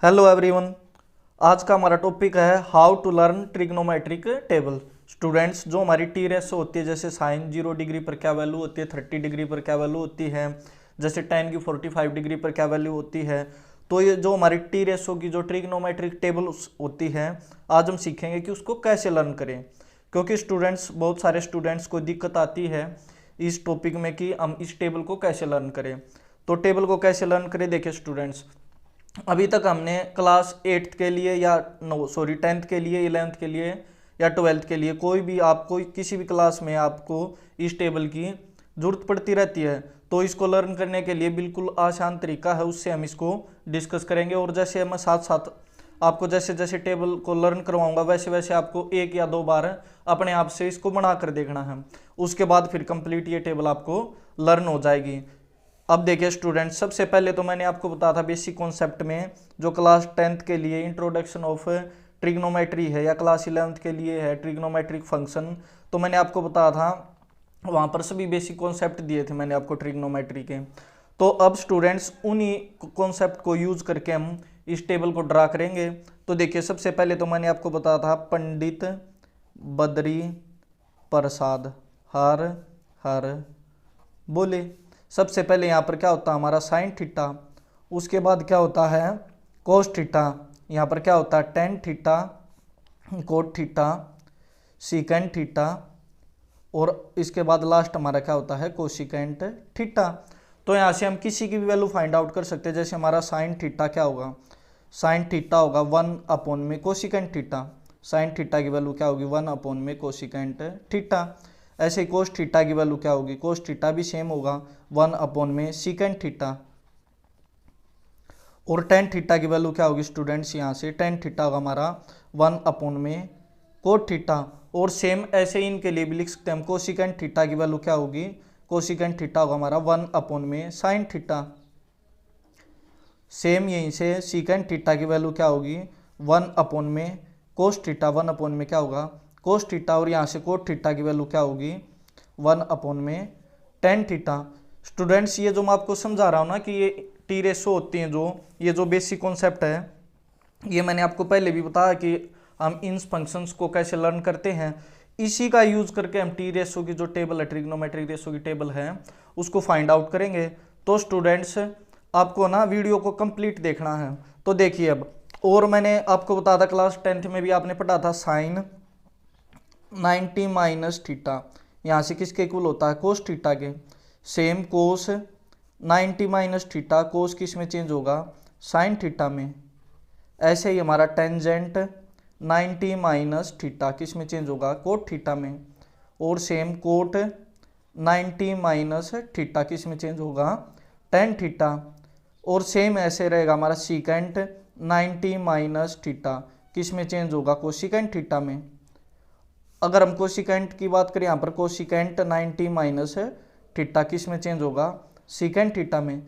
Hello everyone. आज का हमारा टॉपिक है how to learn trigonometric table. Students, जो हमारी टी रेशो होती है, जैसे साइन 0 डिग्री पर क्या वैल्यू होती है, 30 डिग्री पर क्या वैल्यू होती है, जैसे टेन की 45 डिग्री पर क्या वैल्यू होती है, तो ये जो हमारी टी रेशो की जो ट्रिग्नोमेट्रिक टेबल होती है, आज हम सीखेंगे कि उसको कैसे लर्न करें। क्योंकि स्टूडेंट्स, बहुत सारे स्टूडेंट्स को दिक्कत आती है इस टॉपिक में कि हम इस टेबल को कैसे लर्न करें। तो टेबल को कैसे लर्न करें, देखिए स्टूडेंट्स, अभी तक हमने क्लास 8th के लिए या नो सॉरी 10th के लिए, 11th के लिए या 12th के लिए, कोई भी आपको किसी भी क्लास में आपको इस टेबल की ज़रूरत पड़ती रहती है। तो इसको लर्न करने के लिए बिल्कुल आसान तरीका है, उससे हम इसको डिस्कस करेंगे। और जैसे मैं साथ साथ आपको जैसे जैसे टेबल को लर्न करवाऊंगा, वैसे वैसे आपको 1 या 2 बार अपने आप से इसको बना कर देखना है। उसके बाद फिर कंप्लीट ये टेबल आपको लर्न हो जाएगी। अब देखिए स्टूडेंट, सबसे पहले तो मैंने आपको बताया था बेसिक कॉन्सेप्ट में, जो क्लास 10th के लिए इंट्रोडक्शन ऑफ ट्रिग्नोमेट्री है, या क्लास 11th के लिए है ट्रिग्नोमेट्रिक फंक्शन, तो मैंने आपको बताया था, वहाँ पर सभी बेसिक कॉन्सेप्ट दिए थे मैंने आपको ट्रिग्नोमेट्री के। तो अब स्टूडेंट्स, उन्हीं कॉन्सेप्ट को यूज करके हम इस टेबल को ड्रा करेंगे। तो देखिए, सबसे पहले तो मैंने आपको बताया था पंडित बद्री प्रसाद हर हर बोले। सबसे पहले यहाँ पर क्या होता है हमारा साइन थीटा, उसके बाद क्या होता है कोस थीटा, यहाँ पर क्या होता है tan theta, cot theta, secant theta, और इसके बाद लास्ट हमारा क्या होता है कोसिकेंट थीटा। तो यहाँ से हम किसी की भी वैल्यू फाइंड आउट कर सकते हैं। जैसे हमारा साइन थीटा क्या होगा, साइन थीटा होगा 1 में कोसिकेंट थीटा। साइन थीटा की वैल्यू क्या होगी 1 में कोसिकेंट थीटा। ऐसे ही कोस थीटा की वैल्यू क्या होगी, कोस थीटा भी सेम होगा 1 में सीकेंट थीटा। और टेन थीटा की वैल्यू क्या होगी स्टूडेंट्स, यहाँ से टेन थीटा होगा हमारा 1 में कोट थीटा। और सेम ऐसे ही इनके लिए भी लिख सकते हैं हम, कोसिकेंट थीटा की वैल्यू क्या होगी, कोसिकेंट थीटा होगा हमारा 1 में साइन थीटा। सेम यहीं से सीकेंट थीटा की वैल्यू क्या होगी 1 में कोस थीटा, 1 में क्या होगा कोस थीटा। और यहाँ से कोट थीटा की वैल्यू क्या होगी 1 में टेन थीटा। स्टूडेंट्स, ये जो मैं आपको समझा रहा हूँ ना कि ये टी रेशो होती हैं, जो ये जो बेसिक कॉन्सेप्ट है, ये मैंने आपको पहले भी बताया कि हम इन फंक्शंस को कैसे लर्न करते हैं। इसी का यूज करके हम टी रेशो की जो टेबल है, ट्रिग्नोमेट्रिक रेशो की टेबल है, उसको फाइंड आउट करेंगे। तो स्टूडेंट्स, आपको ना वीडियो को कंप्लीट देखना है। तो देखिए अब, और मैंने आपको बताया था क्लास 10th में भी आपने पढ़ा था साइन 90 माइनस थीटा, यहाँ से किसके इक्वल होता है कोस थीटा के। सेम कोस 90 माइनस थीटा, कोस किस में चेंज होगा साइन थीटा में। ऐसे ही हमारा टेंजेंट 90 माइनस थीटा किस में चेंज होगा कोट थीटा में। और सेम कोट 90 माइनस थीटा किस में चेंज होगा टेन थीटा। और सेम ऐसे रहेगा हमारा सीकेंट 90 माइनस थीटा किस में चेंज होगा कोसिकेंट थीटा में। अगर हम कोसिकेंट की बात करें, यहाँ पर कोसिकेंट 90 माइनस थीटा किस में चेंज होगा सीकेंट थीटा में।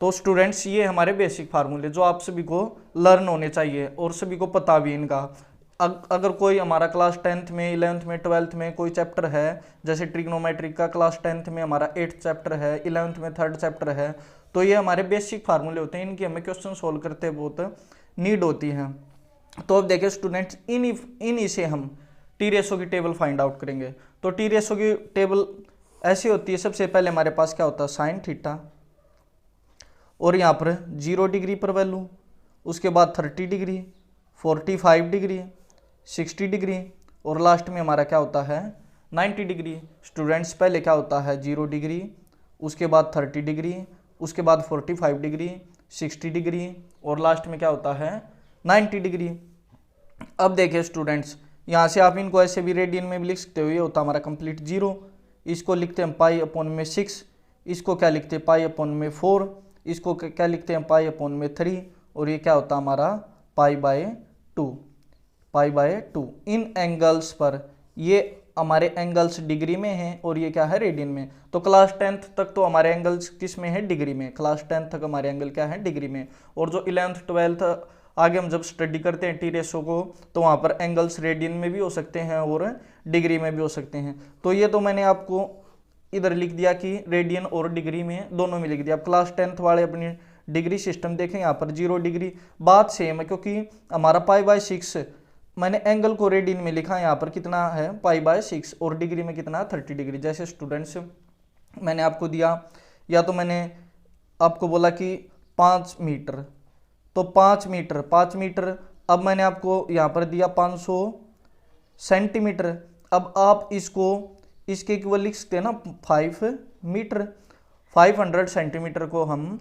तो स्टूडेंट्स, ये हमारे बेसिक फार्मूले जो आप सभी को लर्न होने चाहिए और सभी को पता भी इनका। अगर कोई हमारा क्लास 10th में, 11th में, 12th में कोई चैप्टर है, जैसे ट्रिग्नोमेट्रिक का क्लास 10th में हमारा 8th चैप्टर है, 11th में 3rd चैप्टर है, तो ये हमारे बेसिक फार्मूले होते हैं, इनकी हमें क्वेश्चन सोल्व करते बहुत नीड होती है। तो अब देखिए स्टूडेंट्स, इन्हीं से हम टी रेशो की टेबल फाइंड आउट करेंगे। तो टी रेशो की टेबल ऐसी होती है, सबसे पहले हमारे पास क्या होता है साइन थीटा, और यहाँ पर 0 डिग्री पर वैल्यू, उसके बाद 30 डिग्री, 45 डिग्री, 60 डिग्री, और लास्ट में हमारा क्या होता है 90 डिग्री। स्टूडेंट्स, पहले क्या होता है 0 डिग्री, उसके बाद 30 डिग्री, उसके बाद 45 डिग्री, 60 डिग्री, और लास्ट में क्या होता है 90 डिग्री। अब देखिए स्टूडेंट्स, यहाँ से आप इनको ऐसे भी रेडियन में भी लिख सकते हो। ये होता है हमारा कंप्लीट 0, इसको लिखते हैं पाई अपॉन में 6, इसको क्या लिखते हैं पाई अपॉन में 4, इसको क्या लिखते हैं पाई अपॉन में 3, और ये क्या होता है हमारा pi by 2, pi by 2। In angles पर, ये हमारे एंगल्स डिग्री में हैं और ये क्या है रेडियन में। तो क्लास 10th तक तो हमारे एंगल्स किस में है डिग्री में, क्लास 10th तक हमारे एंगल क्या है डिग्री में। और जो 11th 12th आगे हम जब स्टडी करते हैं टी रेशो को, तो वहाँ पर एंगल्स रेडियन में भी हो सकते हैं और डिग्री में भी हो सकते हैं। तो ये तो मैंने आपको इधर लिख दिया कि रेडियन और डिग्री में दोनों में लिख दिया। अब क्लास 10th वाले अपनी डिग्री सिस्टम देखें यहाँ पर 0 डिग्री, बात सेम है क्योंकि हमारा π/6 मैंने एंगल को रेडियन में लिखा है, यहाँ पर कितना है π/6 और डिग्री में कितना 30 डिग्री। जैसे स्टूडेंट्स मैंने आपको दिया, या तो मैंने आपको बोला कि 5 मीटर, तो 5 मीटर, अब मैंने आपको यहाँ पर दिया 500 सेंटीमीटर। अब आप इसके इक्वल लिख सकते हैं ना 5 मीटर, 500 सेंटीमीटर को हम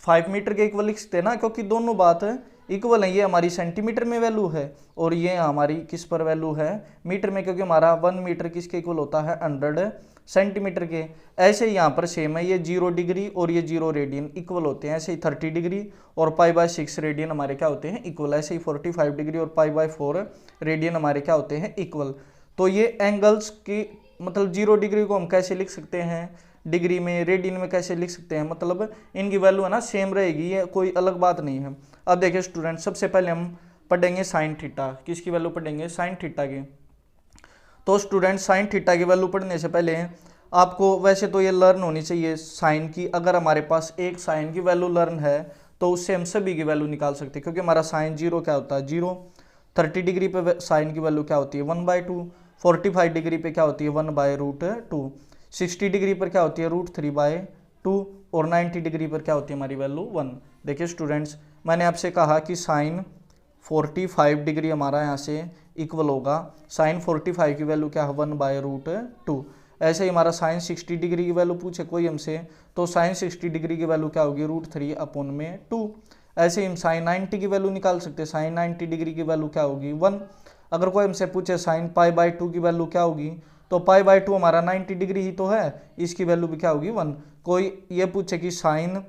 5 मीटर के इक्वल लिख सकते हैं ना, क्योंकि दोनों बात इक्वल है। ये हमारी सेंटीमीटर में वैल्यू है और ये हमारी किस पर वैल्यू है मीटर में, क्योंकि हमारा 1 मीटर किसके इक्वल होता है 100 सेंटीमीटर के। ऐसे ही यहाँ पर सेम है, ये 0 डिग्री और ये 0 रेडियन इक्वल होते हैं। ऐसे ही 30 डिग्री और π/6 रेडियन हमारे क्या होते हैं इक्वल। ऐसे ही 45 डिग्री और π/4 रेडियन हमारे क्या होते हैं इक्वल। तो ये एंगल्स की मतलब 0 डिग्री को हम कैसे लिख सकते हैं डिग्री में, रेडियन में कैसे लिख सकते हैं, मतलब इनकी वैल्यू है ना सेम रहेगी, ये कोई अलग बात नहीं है। अब देखिए स्टूडेंट, सबसे पहले हम पढ़ेंगे साइन थीटा। किसकी वैल्यू पढ़ेंगे? साइन थीटा की। तो स्टूडेंट साइन थीटा की वैल्यू पढ़ने से पहले आपको वैसे तो ये लर्न होनी चाहिए साइन की। अगर हमारे पास एक साइन की वैल्यू लर्न है तो उससे हम सभी की वैल्यू निकाल सकते हैं, क्योंकि हमारा साइन 0 क्या होता है 0, 30 डिग्री पे साइन की वैल्यू क्या होती है 1/2, 45 डिग्री पे क्या होती है 1/√2, 60 डिग्री पर क्या होती है √3/2 और 90 डिग्री पर क्या होती है हमारी वैल्यू 1। देखिए स्टूडेंट्स, मैंने आपसे कहा कि साइन 45 डिग्री हमारा यहाँ से इक्वल होगा, साइन 45 की वैल्यू क्या है 1/√2। ऐसे ही हमारा साइन 60 डिग्री की वैल्यू पूछे कोई हमसे, तो साइन 60 डिग्री की वैल्यू क्या होगी √3/2। ऐसे ही हम साइन 90 की वैल्यू निकाल सकते हैं, साइन 90 डिग्री की वैल्यू क्या होगी 1। अगर कोई हमसे पूछे साइन π/2 की वैल्यू क्या होगी, तो π/2 हमारा 90 डिग्री ही तो है, इसकी वैल्यू भी क्या होगी 1। कोई ये पूछे कि साइन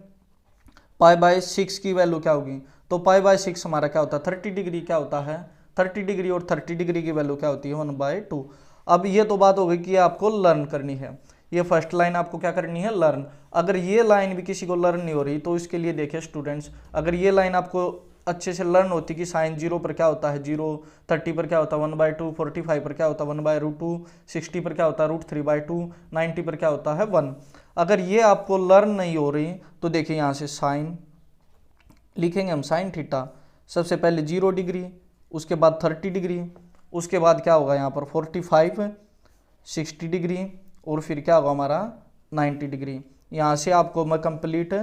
π/6 की वैल्यू क्या होगी, तो π/6 हमारा क्या होता है 30 डिग्री, क्या होता है 30 डिग्री, और 30 डिग्री की वैल्यू क्या होती है 1/2। अब ये तो बात हो गई कि आपको लर्न करनी है, ये फर्स्ट लाइन आपको क्या करनी है लर्न। अगर ये लाइन भी किसी को लर्न नहीं हो रही तो इसके लिए देखिए स्टूडेंट्स, अगर ये लाइन आपको अच्छे से लर्न होती कि साइन 0 पर क्या होता है 0, 30 पर क्या होता है 1/2, 45 पर क्या होता है 1/√2, 60 पर क्या होता है √3/2, 90 पर क्या होता है 1। अगर ये आपको लर्न नहीं हो रही तो देखिए यहाँ से साइन लिखेंगे हम साइन थीटा, सबसे पहले 0 डिग्री, उसके बाद 30 डिग्री, उसके बाद क्या होगा यहाँ पर 45, 60 डिग्री और फिर क्या होगा हमारा 90 डिग्री। यहाँ से आपको मैं कंप्लीट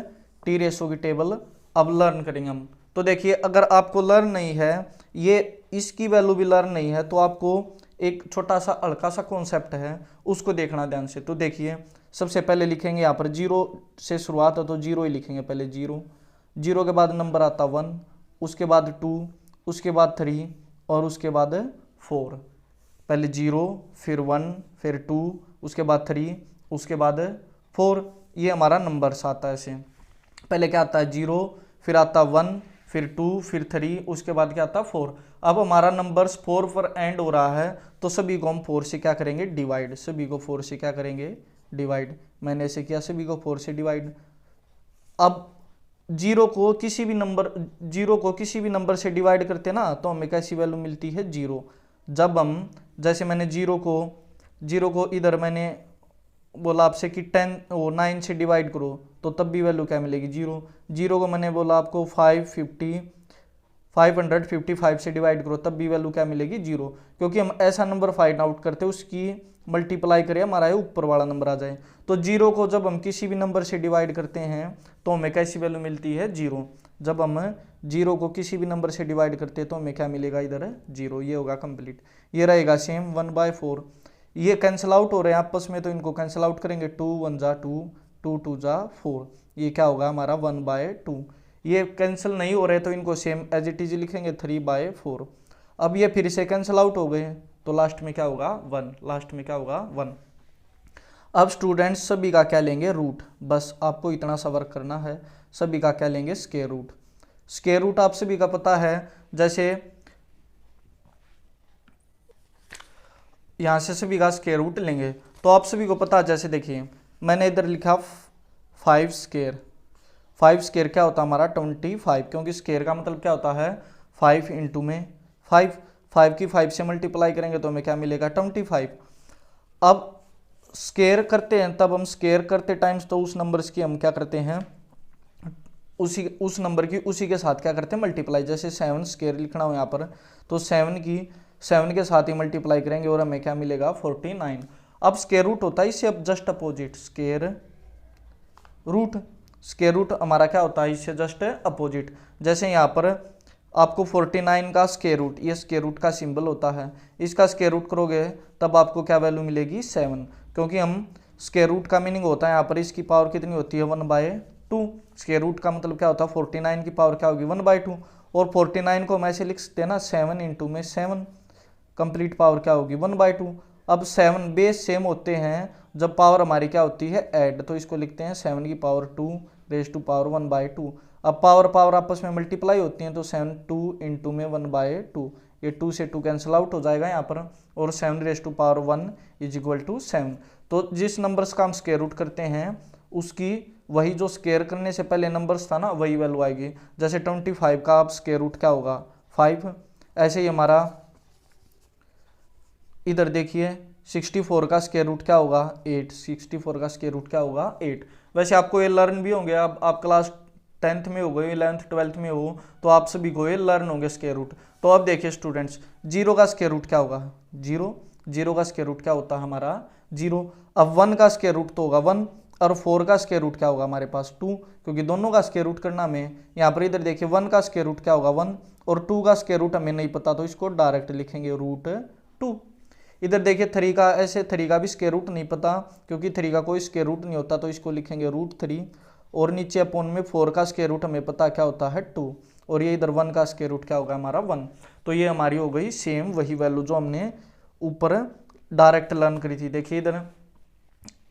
टी रेशो की टेबल अब लर्न करेंगे हम। तो देखिए अगर आपको लर्न नहीं है, ये इसकी वैल्यू भी लर्न नहीं है, तो आपको एक छोटा सा हल्का सा कॉन्सेप्ट है उसको देखना ध्यान से। तो देखिए सबसे पहले लिखेंगे यहाँ पर 0 से शुरुआत है तो 0 ही लिखेंगे पहले, 0 के बाद नंबर आता 1, उसके बाद 2, उसके बाद 3 और उसके बाद 4। पहले 0 फिर 1 फिर 2 उसके बाद 3 उसके बाद 4, ये हमारा नंबर्स आता है। ऐसे पहले क्या आता है 0, फिर आता 1, फिर 2, फिर 3, उसके बाद क्या आता 4। अब हमारा नंबर्स 4 पर एंड हो रहा है तो सभी को हम 4 से क्या करेंगे डिवाइड, सभी को 4 से क्या करेंगे डिवाइड। मैंने ऐसे किया सभी को 4 से डिवाइड। अब 0 को किसी भी नंबर से डिवाइड करते ना तो हमें कैसी वैल्यू मिलती है 0। जब हम जैसे मैंने 0 को इधर मैंने बोला आपसे कि 9 से डिवाइड करो तो तब भी वैल्यू क्या मिलेगी 0 को मैंने बोला आपको 555 से डिवाइड करो तब भी वैल्यू क्या मिलेगी 0, क्योंकि हम ऐसा नंबर फाइंड आउट करते हैं उसकी मल्टीप्लाई करें हमारा ये ऊपर वाला नंबर आ जाए। तो 0 को जब हम किसी भी नंबर से डिवाइड करते हैं तो हमें कैसी वैल्यू मिलती है 0। जब हम 0 को किसी भी नंबर से डिवाइड करते हैं तो हमें क्या मिलेगा इधर 0, ये होगा कंप्लीट। ये रहेगा सेम 1/4, ये कैंसिल आउट हो रहे हैं आपस में तो इनको कैंसिल आउट करेंगे, 2 1 जा 2, 2 2 जा 4, ये क्या होगा हमारा 1/2। ये कैंसिल नहीं हो रहे तो इनको सेम एज इट इज लिखेंगे 3/4। अब ये फिर से कैंसिल आउट हो गए तो लास्ट में क्या होगा 1, लास्ट में क्या होगा 1। अब स्टूडेंट्स सभी का क्या लेंगे रूट, बस आपको इतना सा वर्क करना है। सभी का क्या लेंगे स्क्वायर रूट। स्क्वायर रूट आप सभी का पता है, जैसे यहाँ से सभी का स्क्वायर रूट लेंगे तो आप सभी को पता है, जैसे देखिए मैंने इधर लिखा 5 स्क्वायर, 5 स्क्वायर क्या होता है हमारा 25, क्योंकि स्क्वायर का मतलब क्या होता है 5 इंटू में 5 की 5 से मल्टीप्लाई करेंगे तो हमें क्या मिलेगा 25। अब स्क्वायर करते हैं तब हम स्क्वायर करते टाइम्स तो उस नंबर्स की हम क्या करते हैं उस नंबर की उसी के साथ क्या करते हैं मल्टीप्लाई। जैसे 7 स्क्वायर लिखना हो यहाँ पर, तो 7 के साथ ही मल्टीप्लाई करेंगे और हमें क्या मिलेगा 49। अब स्क्वायर रूट होता है इससे अब जस्ट अपोजिट, स्क्वायर रूट हमारा क्या होता है इससे जस्ट अपोजिट। जैसे यहाँ पर आपको 49 का स्क्वायर रूट, ये स्क्वायर रूट का सिंबल होता है, इसका स्क्वायर रूट करोगे तब आपको क्या वैल्यू मिलेगी 7, क्योंकि हम स्क्वायर रूट का मीनिंग होता है यहाँ पर इसकी पावर कितनी होती है 1/2। स्क्वायर रूट का मतलब क्या होता है 49 की पावर क्या होगी 1/2, और 49 को हम ऐसे लिख सकते हैं ना 7 इंटू में 7, कंप्लीट पावर क्या होगी 1/2। अब 7 बेस सेम होते हैं जब पावर हमारी क्या होती है ऐड, तो इसको लिखते हैं 7 की पावर 2 रेज टू पावर 1/2। अब पावर आपस में मल्टीप्लाई होती हैं तो 7 2 इंटू में 1/2, ये 2 से 2 कैंसिल आउट हो जाएगा यहाँ पर, और 7 raise to power 1 is equal to 7। तो जिस नंबर्स का हम स्क्वायर रूट करते हैं उसकी वही जो स्क्वायर करने से पहले नंबर्स था ना वही वैल्यू आएगी। जैसे 25 का आप स्क्वायर रूट क्या होगा 5, ऐसे ही हमारा इधर देखिए 64 का स्क्वायर रूट क्या होगा 8, 64 का स्क्वायर रूट क्या होगा 8। वैसे आपको ये लर्न भी होंगे, अब आप क्लास 10th में हो गए, 11th 12th में हो तो आप सभी को ये लर्न होंगे स्क्वायर रूट। तो अब देखिए स्टूडेंट्स 0 का स्क्वायर रूट क्या होगा 0 का स्क्वायर रूट क्या होता है हमारा 0। अब 1 का स्क्वायर रूट तो होगा 1, और 4 का स्क्वायर रूट क्या होगा हमारे पास 2, क्योंकि दोनों का स्क्वायर रूट करना हमें यहाँ पर इधर देखिए 1 का स्क्वायर रूट क्या होगा 1, और 2 का स्क्वायर रूट हमें नहीं पता तो इसको डायरेक्ट लिखेंगे √2। इधर देखिए 3 का, ऐसे 3 का भी स्क्वायर रूट नहीं पता क्योंकि 3 का कोई स्क्वायर रूट नहीं होता तो इसको लिखेंगे √3, और नीचे अपोन में 4 का स्क्वायर रूट हमें पता क्या होता है 2, और ये इधर 1 का स्क्वायर रूट क्या होगा हमारा 1। तो ये हमारी हो गई सेम वही वैल्यू जो हमने ऊपर डायरेक्ट लर्न करी थी। देखिए इधर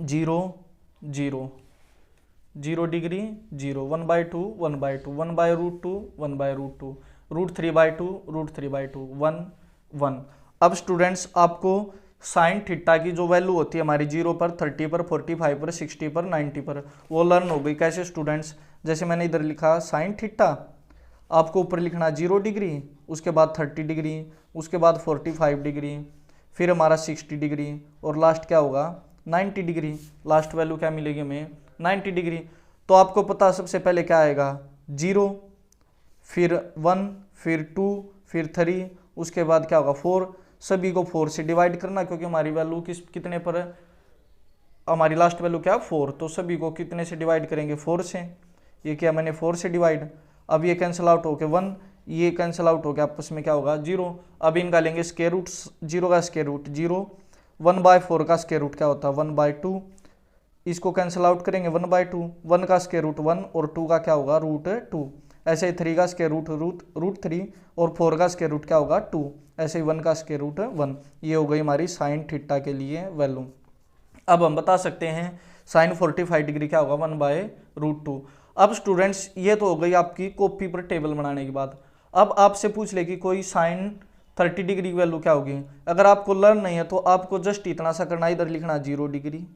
0 0 0 डिग्री 0, 1/2 1/2, 1/√2 1/√2, √3/2 √3/2, 1 1। अब स्टूडेंट्स आपको साइन थीटा की जो वैल्यू होती है हमारी 0 पर, 30 पर, 45 पर, 60 पर, 90 पर, वो लर्न हो गई। कैसे स्टूडेंट्स, जैसे मैंने इधर लिखा साइन थीटा, आपको ऊपर लिखना 0 डिग्री, उसके बाद 30 डिग्री, उसके बाद 45 डिग्री, फिर हमारा 60 डिग्री, और लास्ट क्या होगा 90 डिग्री। लास्ट वैल्यू क्या मिलेगी हमें 90 डिग्री। तो आपको पता सबसे पहले क्या आएगा 0, फिर 1, फिर 2, फिर 3, उसके बाद क्या होगा 4। सभी को 4 से डिवाइड करना क्योंकि हमारी वैल्यू कितने पर है, हमारी लास्ट वैल्यू क्या है 4, तो सभी को कितने से डिवाइड करेंगे 4 से। ये क्या मैंने 4 से डिवाइड, अब ये कैंसिल आउट हो गया 1, ये कैंसिल आउट हो गया, आपस में क्या होगा 0। अब इनका लेंगे स्क्वायर रूट, 0 का स्क्वायर रूट 0, 1/4 का स्क्वायर रूट क्या होता है 1/2, इसको कैंसिल आउट करेंगे 1/2, 1 का स्क्वायर रूट 1 और 2 का क्या होगा √2। ऐसे ही 3 का स्क्वायर रूट √3 और 4 का स्क्वायर रूट क्या होगा 2, ऐसे ही 1 का स्क्वायर रूट 1। ये हो गई हमारी साइन थीटा के लिए वैल्यू। अब हम बता सकते हैं साइन 45 डिग्री क्या होगा 1/√2। अब स्टूडेंट्स ये तो हो गई आपकी कॉपी पर टेबल बनाने की बात। अब आपसे पूछ ले कि कोई साइन 30 डिग्री की वैल्यू क्या होगी। अगर आपको लर्न नहीं है तो आपको जस्ट इतना सा करना, इधर लिखना 0 डिग्री,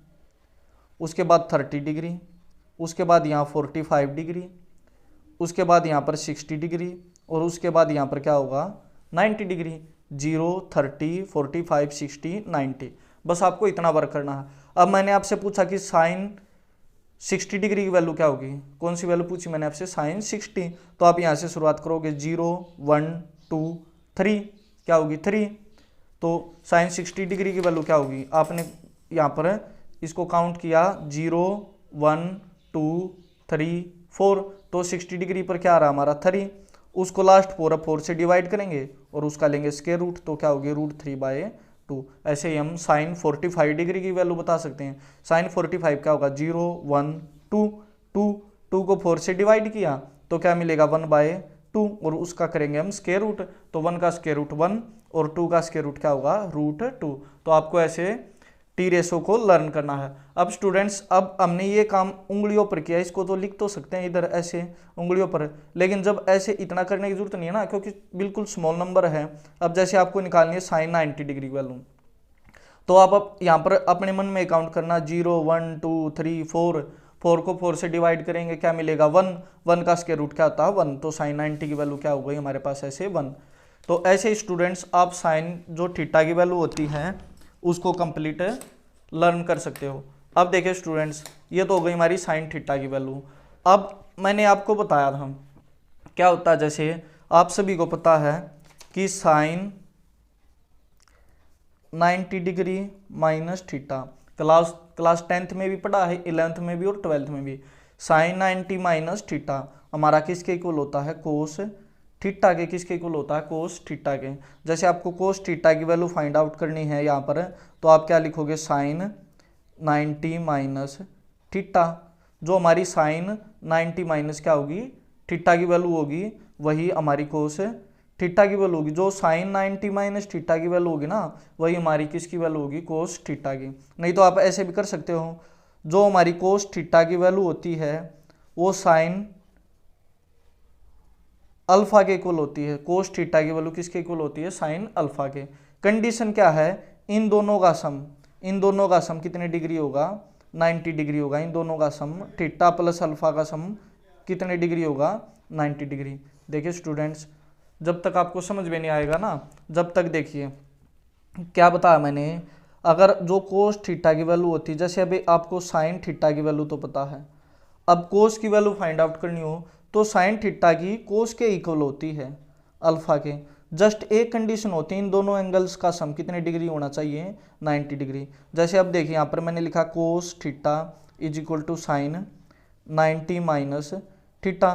उसके बाद 30 डिग्री, उसके बाद यहाँ 45 डिग्री, उसके बाद यहाँ पर 60 डिग्री, और उसके बाद यहाँ पर क्या होगा 90 डिग्री। 0 30 45 60 90, बस आपको इतना वर्क करना है। अब मैंने आपसे पूछा कि साइन 60 डिग्री की वैल्यू क्या होगी, कौन सी वैल्यू पूछी मैंने आपसे साइन 60, तो आप यहाँ से शुरुआत करोगे 0 1 2 3, क्या होगी 3। तो साइन 60 डिग्री की वैल्यू क्या होगी, आपने यहाँ पर इसको काउंट किया 0 1 2 3 4, तो 60 डिग्री पर क्या आ रहा हमारा 3, उसको लास्ट 4 से डिवाइड करेंगे और उसका लेंगे स्क्वायर रूट, तो क्या होगी √3/2। ऐसे ही हम साइन 45 डिग्री की वैल्यू बता सकते हैं। साइन 45 क्या होगा 0 1 2 2, 2 को 4 से डिवाइड किया तो क्या मिलेगा 1/2, और उसका करेंगे हम स्क्वायर रूट, तो 1 का स्क्वायर रूट 1 और 2 का स्क्वायर रूट क्या होगा √2। तो आपको ऐसे टी रेशो को लर्न करना है। अब स्टूडेंट्स अब हमने ये काम उंगलियों पर किया, इसको तो लिख तो सकते हैं इधर ऐसे उंगलियों पर, लेकिन जब ऐसे इतना करने की जरूरत नहीं है ना क्योंकि बिल्कुल स्मॉल नंबर है। अब जैसे आपको निकालनी है साइन 90 डिग्री वैल्यू, तो आप यहाँ पर अपने मन में काउंट करना 0 1 2 3 4, 4 को 4 से डिवाइड करेंगे क्या मिलेगा 1, 1 का स्क्वायर रूट क्या होता है 1, तो साइन 90 की वैल्यू क्या हो गई हमारे पास ऐसे 1। तो ऐसे स्टूडेंट्स आप साइन जो थीटा की वैल्यू होती है उसको कंप्लीट लर्न कर सकते हो। अब देखिए स्टूडेंट्स ये तो हो गई हमारी साइन थीटा की वैल्यू। अब मैंने आपको बताया था क्या होता है, जैसे आप सभी को पता है कि sine 90 degree minus theta, class 10th में भी पढ़ा है, 11th में भी और 12th में भी। साइन 90 माइनस थीटा हमारा किसके इक्वल होता है, कोस थीटा के। किसके इक्वल होता है, कोस थीटा के। जैसे आपको कोस थीटा की वैल्यू फाइंड आउट करनी है यहाँ पर, तो आप क्या लिखोगे, साइन 90 माइनस थीटा। जो हमारी साइन 90 माइनस क्या होगी, थीटा की वैल्यू होगी, वही हमारी कोस थीटा की वैल्यू होगी। जो साइन 90 माइनस थीटा की वैल्यू होगी ना, वही हमारी किसकी वैल्यू होगी, कोस थीटा की। नहीं तो आप ऐसे भी कर सकते हो, जो हमारी कोस थीटा की वैल्यू होती है वो साइन अल्फा के इक्वल होती है। कोस थीटा की वैल्यू किसके इक्वल होती है, साइन अल्फा के। कंडीशन क्या है, इन दोनों का सम कितने डिग्री होगा, 90 डिग्री होगा। इन दोनों का सम थीटा प्लस अल्फा का सम कितने डिग्री होगा, 90 डिग्री। देखिए स्टूडेंट्स, जब तक आपको समझ में नहीं आएगा ना, जब तक देखिए क्या बताया मैंने, अगर जो कोस थीटा की वैल्यू होती है, जैसे अभी आपको साइन थीटा की वैल्यू तो पता है, अब कोस की वैल्यू फाइंड आउट करनी हो तो साइन थीटा की कोस के इक्वल होती है अल्फा के। जस्ट एक कंडीशन होती है, इन दोनों एंगल्स का सम कितने डिग्री होना चाहिए, 90 डिग्री। जैसे अब देखिए यहाँ पर मैंने लिखा cos theta is equal to sine 90 minus theta.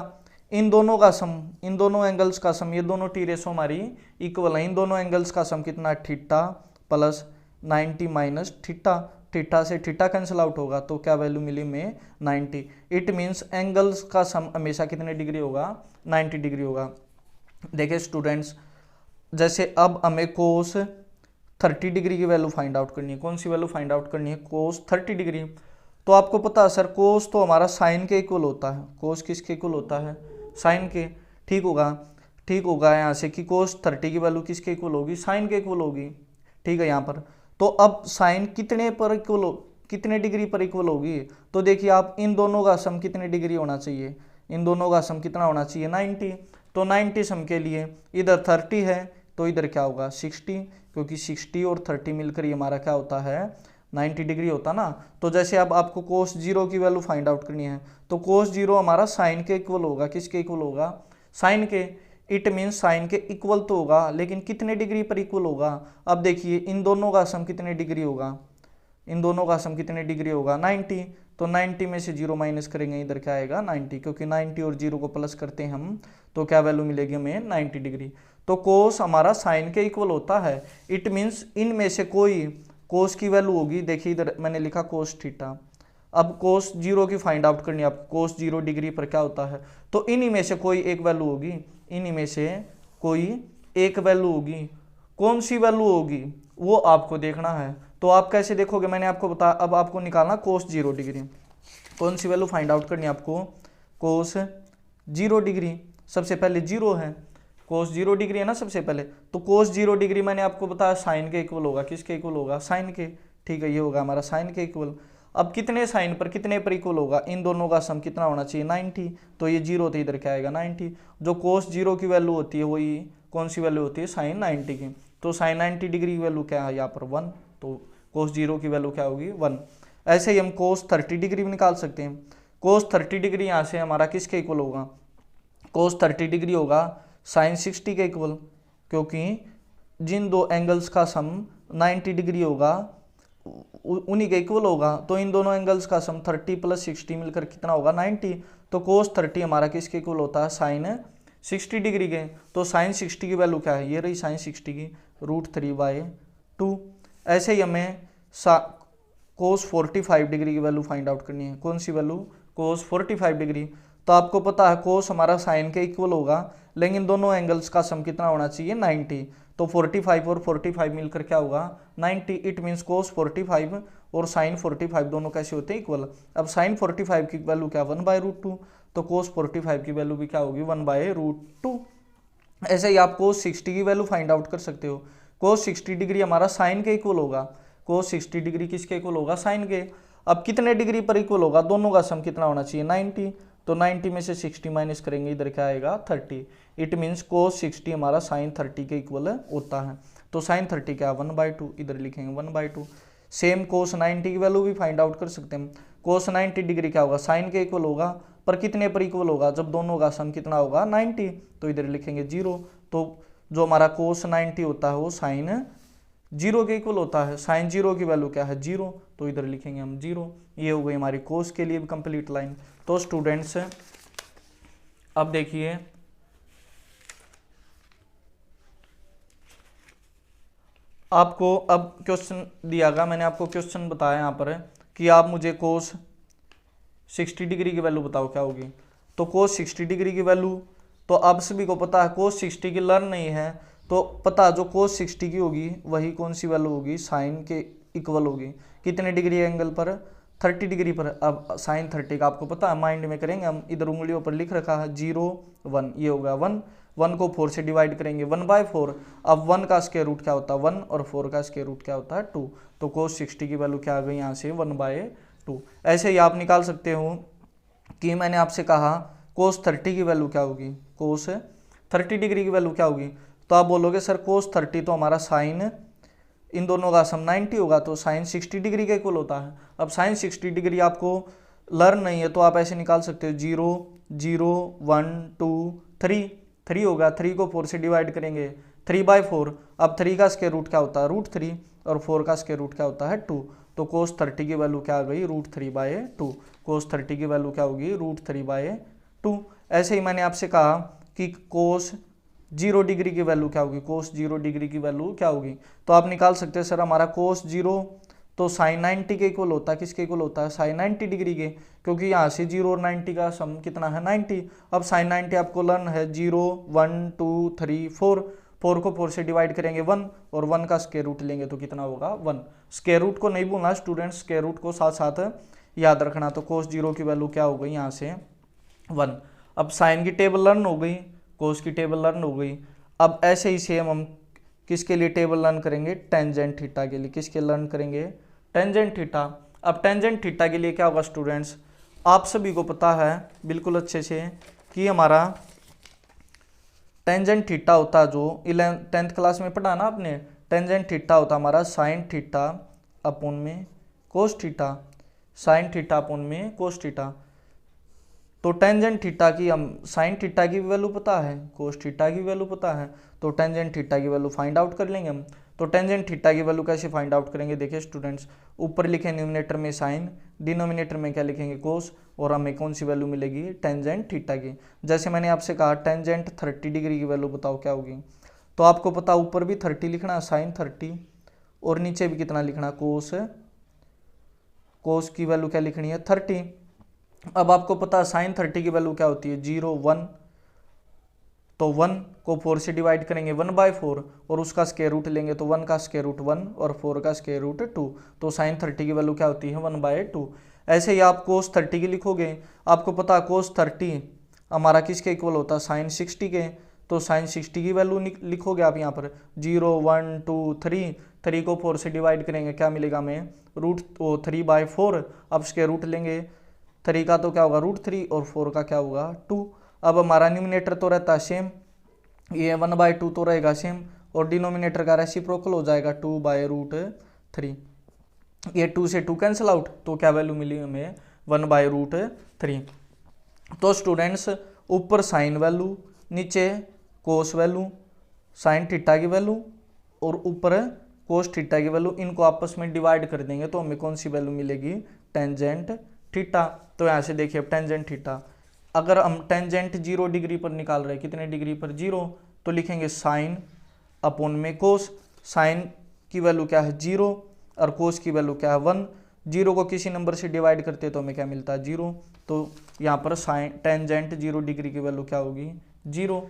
इन दोनों का सम, इन दोनों एंगल्स का सम, ये दोनों टी रेशो हमारी इक्वल है। इन दोनों एंगल्स का सम कितना, theta plus 90 minus theta. Theta से थीटा कैंसिल आउट होगा तो क्या वैल्यू मिली में, 90। इट मीन्स एंगल्स का सम हमेशा कितने डिग्री होगा, 90 डिग्री होगा। देखिए स्टूडेंट्स, जैसे अब हमें कोस 30 डिग्री की वैल्यू फाइंड आउट करनी है। कौन सी वैल्यू फाइंड आउट करनी है, कोस 30 डिग्री। तो आपको पता है सर, कोस तो हमारा साइन के इक्वल होता है। कोस किसके इक्वल होता है, साइन के। ठीक होगा यहाँ से कि कोस 30 की वैल्यू किसके इक्वल होगी, साइन के इक्वल होगी। ठीक है यहाँ पर, तो अब साइन कितने डिग्री पर इक्वल होगी, तो देखिए आप, इन दोनों का सम कितने डिग्री होना चाहिए, इन दोनों का सम कितना होना चाहिए, 90। तो 90 सम के लिए इधर 30 है तो इधर क्या होगा, 60, क्योंकि 60 और 30 मिलकर ये हमारा क्या होता है, 90 डिग्री होता ना। तो जैसे अब आपको कोस 0 की वैल्यू फाइंड आउट करनी है, तो कोस 0 हमारा साइन के इक्वल होगा। किसके इक्वल होगा, साइन के। इट मीन्स साइन के इक्वल तो होगा, लेकिन कितने डिग्री पर इक्वल होगा। अब देखिए इन दोनों का सम कितने डिग्री होगा, इन दोनों का सम कितने डिग्री होगा, 90। तो 90 में से 0 माइनस करेंगे, इधर क्या आएगा, 90, क्योंकि 90 और 0 को प्लस करते हैं हम तो क्या वैल्यू मिलेगी हमें, 90 डिग्री। तो कोस हमारा साइन के इक्वल होता है। इट मीन्स इनमें से कोई कोस की वैल्यू होगी। देखिए इधर मैंने लिखा कोस थीटा। अब कोस 0 की फाइंड आउट करनी है, अब कोस 0 डिग्री पर क्या होता है, तो इन्हीं में से कोई एक वैल्यू होगी, इन्हीं में से कोई एक वैल्यू होगी। कौन सी वैल्यू होगी वो आपको देखना है। तो आप कैसे देखोगे, मैंने आपको बताया। अब आपको निकालना कोस 0 डिग्री। कौन सी वैल्यू फाइंड आउट करनी है आपको, कोस 0 डिग्री। सबसे पहले 0 है, कोस 0 डिग्री है ना सबसे पहले। तो कोस 0 डिग्री मैंने आपको बताया साइन के इक्वल होगा। किसके इक्वल होगा, साइन के। ठीक है, ये होगा हमारा साइन के इक्वल। अब कितने साइन पर कितने पर इक्वल होगा, इन दोनों का सम कितना होना चाहिए, 90। तो ये 0 थे, इधर क्या आएगा, 90। जो कोस 0 की वैल्यू होती है वही कौन सी वैल्यू होती है, साइन 90 की। तो साइन 90 डिग्री की वैल्यू क्या है यहाँ पर, 1। तो कोस 0 की वैल्यू क्या होगी, 1। ऐसे ही हम कोस 30 डिग्री भी निकाल सकते हैं। कोस 30 डिग्री यहाँ से हमारा किसके इक्वल होगा, कोस 30 डिग्री होगा साइन 60 के इक्वल, क्योंकि जिन दो एंगल्स का सम 90 डिग्री होगा उन्हीं के इक्वल होगा। तो इन दोनों एंगल्स का सम 30 प्लस 60 मिलकर कितना होगा, 90। तो कोस 30 हमारा किसके इक्वल होता है, साइन 60 डिग्री के। तो साइन 60 की वैल्यू क्या है, ये रही साइन 60 की, √3/2। ऐसे ही हमें कोस 45 डिग्री की वैल्यू फाइंड आउट करनी है। कौन सी वैल्यू, कोस 45 डिग्री। तो आपको पता है कोस हमारा साइन के इक्वल होगा, लेकिन दोनों एंगल्स का सम कितना होना चाहिए, 90। तो 45 और 45 मिलकर क्या होगा, 90। इट मीन्स कोस 45 और साइन 45 दोनों कैसे होते हैं, इक्वल। अब साइन 45 की वैल्यू क्या, 1/√2। तो कोस 45 की वैल्यू भी क्या होगी, 1/√2। ऐसे ही आप कोस 60 की वैल्यू फाइंड आउट कर सकते हो। कोस 60 डिग्री हमारा साइन के इक्वल होगा। कोस 60 डिग्री किसके इक्वल होगा, साइन के। अब कितने डिग्री पर इक्वल होगा, दोनों का सम कितना होना चाहिए, 90। तो 90 में से 60 माइनस करेंगे, इधर क्या आएगा, 30। इट मीन्स कोस 60 हमारा साइन 30 के इक्वल होता है। तो साइन 30 क्या, 1/2, इधर लिखेंगे 1/2। सेम कोस 90 की वैल्यू भी फाइंड आउट कर सकते हैं। कोस 90 डिग्री क्या होगा, साइन के इक्वल होगा। पर कितने पर इक्वल होगा, जब दोनों का सम कितना होगा 90, तो इधर लिखेंगे 0। तो जो हमारा कोस 90 होता है वो साइन 0 के इक्वल होता है। साइन 0 की वैल्यू क्या है 0, तो इधर लिखेंगे हम 0। ये हो गई हमारी कोस के लिए भी कंप्लीट लाइन। तो स्टूडेंट्स अब देखिए आपको अब क्वेश्चन दिया गया, मैंने आपको क्वेश्चन बताया यहाँ पर कि आप मुझे कोस 60 डिग्री की वैल्यू बताओ क्या होगी। तो कोस 60 डिग्री की वैल्यू तो आप सभी को पता है, कोस 60 की लर्न नहीं है तो पता जो कोस 60 की होगी वही कौन सी वैल्यू होगी, साइन के इक्वल होगी। कितने डिग्री एंगल पर, 30 डिग्री पर। अब साइन 30 का आपको पता है, माइंड में करेंगे हम, इधर उंगलियों पर लिख रखा है 0 1, ये होगा 1। 1 को 4 से डिवाइड करेंगे 1/4। अब 1 का स्क्वायर रूट क्या होता है 1 और 4 का स्क्वायर रूट क्या होता है 2। तो कोस 60 की वैल्यू क्या आ गई यहाँ से 1/2। ऐसे ही आप निकाल सकते हो कि मैंने आपसे कहा कोस 30 की वैल्यू क्या होगी, कोस 30 डिग्री की वैल्यू क्या होगी। तो आप बोलोगे सर कोस 30 तो हमारा साइन इन दोनों का सम 90 होगा, तो साइन 60 डिग्री का इक्वल होता है। अब साइन 60 डिग्री आपको लर्न नहीं है तो आप ऐसे निकाल सकते हो 0 0 1 2 3, 3 होगा। 3 को 4 से डिवाइड करेंगे 3/4। अब 3 का स्क्वायर रूट क्या होता है √3 और 4 का स्क्वायर रूट क्या होता है 2। तो कोस 30 की वैल्यू क्या आ गई √3/2। कोस 30 की वैल्यू क्या होगी √3/2। ऐसे ही मैंने आपसे कहा कि कोस 0 डिग्री की वैल्यू क्या होगी, कोस 0 डिग्री की वैल्यू क्या होगी। तो आप निकाल सकते हैं सर हमारा कोस 0 तो साइन 90 के इक्वल होता है, किसके इक्वल होता है साइन 90 डिग्री के, क्योंकि यहाँ से 0 और 90 का सम कितना है 90। अब साइन 90 आपको लर्न है 0 1 2 3 4। 4 को 4 से डिवाइड करेंगे 1 और 1 का स्क्वायर रूट लेंगे तो कितना होगा 1। स्क्वायर रूट को नहीं भूलना स्टूडेंट्स, स्क्वायर रूट को साथ साथ याद रखना। तो कोस 0 की वैल्यू क्या हो गई यहाँ से 1। अब साइन की टेबल लर्न हो गई, कोस की टेबल लर्न हो गई। अब ऐसे ही सेम हम किसके लिए टेबल लर्न करेंगे, टेंजेंट थीटा के लिए। किसके लर्न करेंगे, टेंजेंट थीटा। अब टेंजेंट थीटा के लिए क्या होगा स्टूडेंट्स, आप सभी को पता है बिल्कुल अच्छे से कि हमारा टेंजेंट थीटा होता जो 10th क्लास में पढ़ा ना आपने, टेंजेंट थीटा होता हमारा साइन थीटा अपॉन में cos theta, sine theta upon में कोस थीटा। तो टेंजेंट थीटा की हम साइन थीटा की वैल्यू पता है, कोस थीटा की वैल्यू पता है, तो टेंजेंट थीटा की वैल्यू फाइंड आउट कर लेंगे हम। तो टेंजेंट थीटा की वैल्यू कैसे फाइंड आउट करेंगे, देखिए स्टूडेंट्स, ऊपर लिखे न्यूमिनेटर में साइन, डिनोमिनेटर में क्या लिखेंगे कोस, और हमें कौन सी वैल्यू मिलेगी टेंजेंट थीटा की। जैसे मैंने आपसे कहा टेंजेंट 30 डिग्री की वैल्यू बताओ क्या होगी, तो आपको पता ऊपर भी 30 लिखना साइन 30 और नीचे भी कितना लिखना कोस, कोस की वैल्यू क्या लिखनी है 30। अब आपको पता साइन 30 की वैल्यू क्या होती है 0 1, तो 1 को 4 से डिवाइड करेंगे 1/4 और उसका स्क्वायर रूट लेंगे तो 1 का स्क्वायर रूट 1 और 4 का स्क्वायर रूट 2। तो साइन 30 की वैल्यू क्या होती है 1/2। ऐसे ही आप कोस 30 की लिखोगे, आपको पता कोस 30 हमारा किसके इक्वल होता है साइन 60 के। तो साइन 60 की वैल्यू लिखोगे आप यहाँ पर 0 1 2 3, 3 को 4 से डिवाइड करेंगे क्या मिलेगा हमें √3/4। अब स्क्वायर रूट लेंगे 3 का तो क्या होगा √3 और 4 का क्या होगा 2। अब हमारा न्यूमिनेटर तो रहता है सेम, ये 1/2 तो रहेगा सेम, और डिनोमिनेटर का रेसिप्रोकल हो जाएगा 2/√3। ये 2 से 2 कैंसिल आउट, तो क्या वैल्यू मिली हमें 1/√3। तो स्टूडेंट्स ऊपर साइन वैल्यू, नीचे कोस वैल्यू, साइन थीटा की वैल्यू और ऊपर कोस थीटा की वैल्यू, इनको आपस में डिवाइड कर देंगे तो हमें कौन सी वैल्यू मिलेगी टेंजेंट थीटा। तो यहाँ से देखिए टेंजेंट थीटा, अगर हम टेंजेंट 0 डिग्री पर निकाल रहे हैं, कितने डिग्री पर 0, तो लिखेंगे साइन अपॉन में कोस। साइन की वैल्यू क्या है 0 और कोस की वैल्यू क्या है 1। 0 को किसी नंबर से डिवाइड करते हैं तो हमें क्या मिलता है 0। तो यहाँ पर साइन टेंजेंट 0 डिग्री की वैल्यू क्या होगी 0।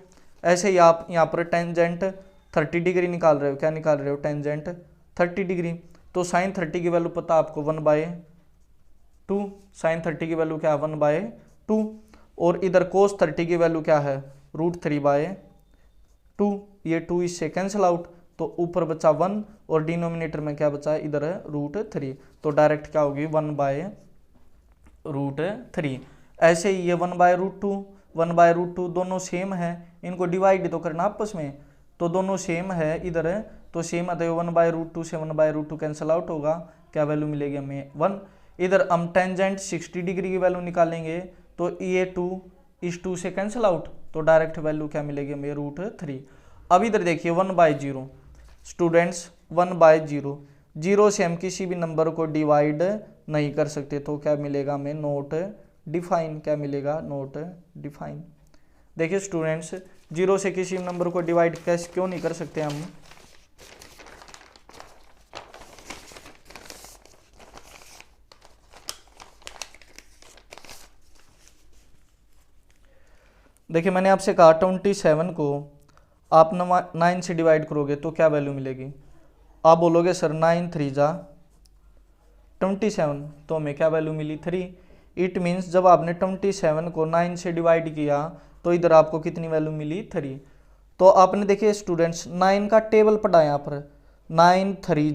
ऐसे ही आप यहाँ पर टेंजेंट 30 डिग्री निकाल रहे हो, क्या निकाल रहे हो टेंजेंट 30 डिग्री। तो साइन 30 की वैल्यू पता आपको 1/2, साइन 30 की वैल्यू क्या है 1/2, और इधर कोस 30 की वैल्यू क्या है √3/2। ये 2 इससे कैंसिल आउट, तो ऊपर बचा 1 और डिनोमिनेटर में क्या बचा है इधर है √3, तो डायरेक्ट क्या होगी 1/√3। ऐसे ही ये 1/√2 दोनों सेम है, इनको डिवाइड तो करना आपस में, तो दोनों सेम है इधर, तो सेम है तो 1/√2 से 1/√2 कैंसिल आउट होगा, क्या वैल्यू मिलेगी हमें 1। इधर हम टेंजेंट 60 डिग्री की वैल्यू निकालेंगे तो ये 2 इस 2 से कैंसिल आउट, तो डायरेक्ट वैल्यू क्या मिलेगी हमें √3। अब इधर देखिए 1/0 स्टूडेंट्स, 1/0, 0 से हम किसी भी नंबर को डिवाइड नहीं कर सकते, तो क्या मिलेगा हमें नॉट डिफाइन, क्या मिलेगा नॉट डिफाइन। देखिए स्टूडेंट्स 0 से किसी नंबर को डिवाइड कैसे क्यों नहीं कर सकते हम, देखिए मैंने आपसे कहा 27 को आप 9 से डिवाइड करोगे तो क्या वैल्यू मिलेगी। आप बोलोगे सर 9 3 जा 27, तो हमें क्या वैल्यू मिली 3। इट मीन्स जब आपने 27 को 9 से डिवाइड किया तो इधर आपको कितनी वैल्यू मिली 3। तो आपने देखिए स्टूडेंट्स 9 का टेबल पढ़ा यहाँ पर, 9 3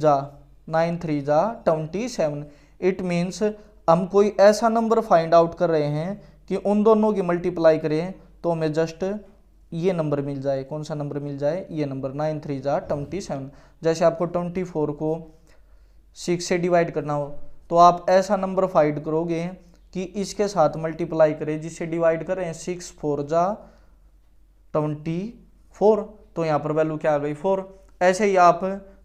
जा 27। इट मीन्स हम कोई ऐसा नंबर फाइंड आउट कर रहे हैं कि उन दोनों की मल्टीप्लाई करें तो हमें जस्ट ये नंबर मिल जाए। कौन सा नंबर मिल जाए, ये नंबर 9 3 जा 27। जैसे आपको 24 को 6 से डिवाइड करना हो तो आप ऐसा नंबर फाइंड करोगे कि इसके साथ मल्टीप्लाई करें जिससे डिवाइड करें 6 4 जा 24, तो यहाँ पर वैल्यू क्या आ गई 4। ऐसे ही आप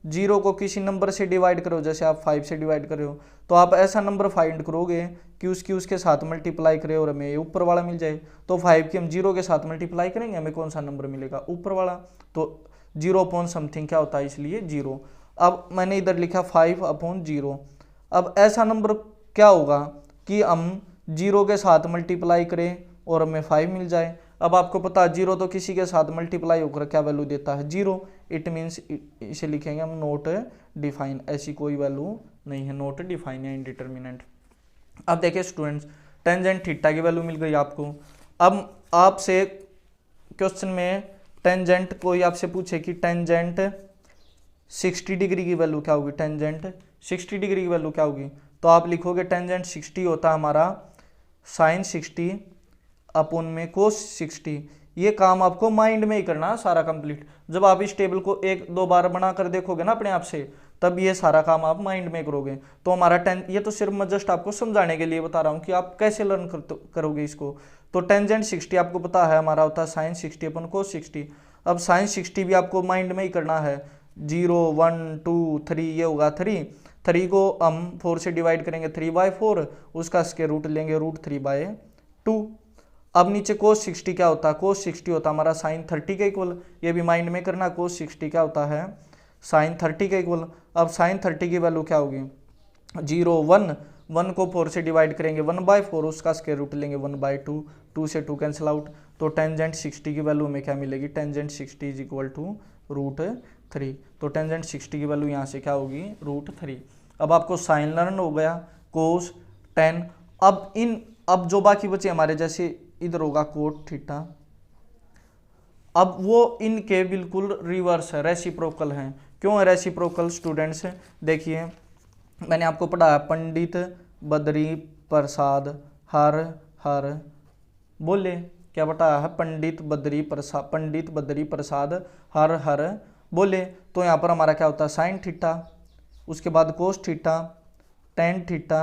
0 को किसी नंबर से डिवाइड करो, जैसे आप 5 से डिवाइड कर रहे हो तो आप ऐसा नंबर फाइंड करोगे कि उसके साथ मल्टीप्लाई करें और हमें ऊपर वाला मिल जाए। तो 5 की हम 0 के साथ मल्टीप्लाई करेंगे, हमें कौन सा नंबर मिलेगा ऊपर वाला, तो 0/समथिंग क्या होता है, इसलिए 0। अब मैंने इधर लिखा 5/0। अब ऐसा नंबर क्या होगा कि हम 0 के साथ मल्टीप्लाई करें और हमें 5 मिल जाए। अब आपको पता है 0 तो किसी के साथ मल्टीप्लाई होकर क्या वैल्यू देता है 0। इट मीन्स इसे लिखेंगे हम नॉट डिफाइन, ऐसी कोई वैल्यू नहीं है, नॉट डिफाइन या इंडिटरमिनेंट। अब देखिए स्टूडेंट्स टेंजेंट थीटा की वैल्यू मिल गई आपको। अब आपसे क्वेश्चन में टेंजेंट कोई आपसे पूछे कि टेंजेंट 60 डिग्री की वैल्यू क्या होगी, टेंजेंट 60 डिग्री की वैल्यू क्या होगी, तो आप लिखोगे टेंजेंट 60 होता है हमारा साइन 60 अपॉन में कोस 60। ये काम आपको माइंड में ही करना सारा कंप्लीट। जब आप इस टेबल को 1-2 बार बना कर देखोगे ना अपने आप से, तब ये सारा काम आप माइंड में करोगे। तो हमारा ये तो सिर्फ मैं जस्ट आपको समझाने के लिए बता रहा हूँ कि आप कैसे लर्न करोगे इसको। तो टेंजेंट 60 आपको पता है हमारा होता है साइन 60 अपन कोस 60। अब साइन 60 भी आपको माइंड में ही करना है, 0 1 2 3 ये होगा 3 को हम 4 से डिवाइड करेंगे 3/4, उसका स्क्वायर रूट लेंगे √3/2। अब नीचे कोस 60 क्या होता है, कोस 60 होता है हमारा साइन 30 के इक्वल, ये भी माइंड में करना, कोस 60 क्या होता है साइन 30 के इक्वल। अब साइन 30 की वैल्यू क्या होगी 0 1 को 4 से डिवाइड करेंगे 1/4, उसका स्क्वायर रूट लेंगे 1/2, 2 से 2 कैंसिल आउट, तो टेंजेंट 60 की वैल्यू में क्या मिलेगी, टेंजेंट 60 इज इक्वल टू √3। तो टेंजेंट 60 की वैल्यू यहाँ से क्या होगी √3। अब आपको साइन लर्न हो गया, कोस टेन। अब जो बाकी बचे हमारे, जैसे इधर होगा कोट थीटा, अब वो इनके बिल्कुल रिवर्स है, रेसिप्रोकल हैं। क्यों है रेसिप्रोकल स्टूडेंट्स, देखिए मैंने आपको पढ़ाया पंडित बद्री प्रसाद हर हर बोले, क्या बताया है पंडित बद्री प्रसाद हर हर बोले। तो यहाँ पर हमारा क्या होता है साइन थीटा, उसके बाद cos theta, tan theta,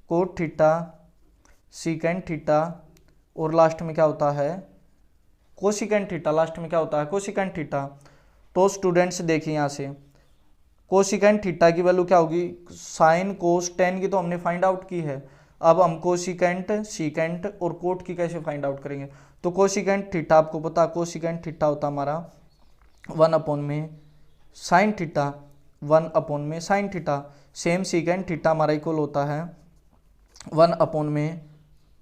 cot theta, secant theta, और लास्ट में क्या होता है कोसिकेंड थीटा। लास्ट में क्या होता है कोसिकेंड थीटा। तो स्टूडेंट्स देखिए यहाँ से कोसिकेंड थीटा की वैल्यू क्या होगी, साइन कोस टेन की तो हमने फाइंड आउट की है, अब हम कोसिकेंट सीकेंट और कोट की कैसे फाइंड आउट करेंगे। तो कोसिकेंट थीटा आपको पता, कोसिकेंट थीटा होता हमारा 1/में साइन थीटा, 1/में sine theta. Same secant theta हमारा इक्वल होता है 1/में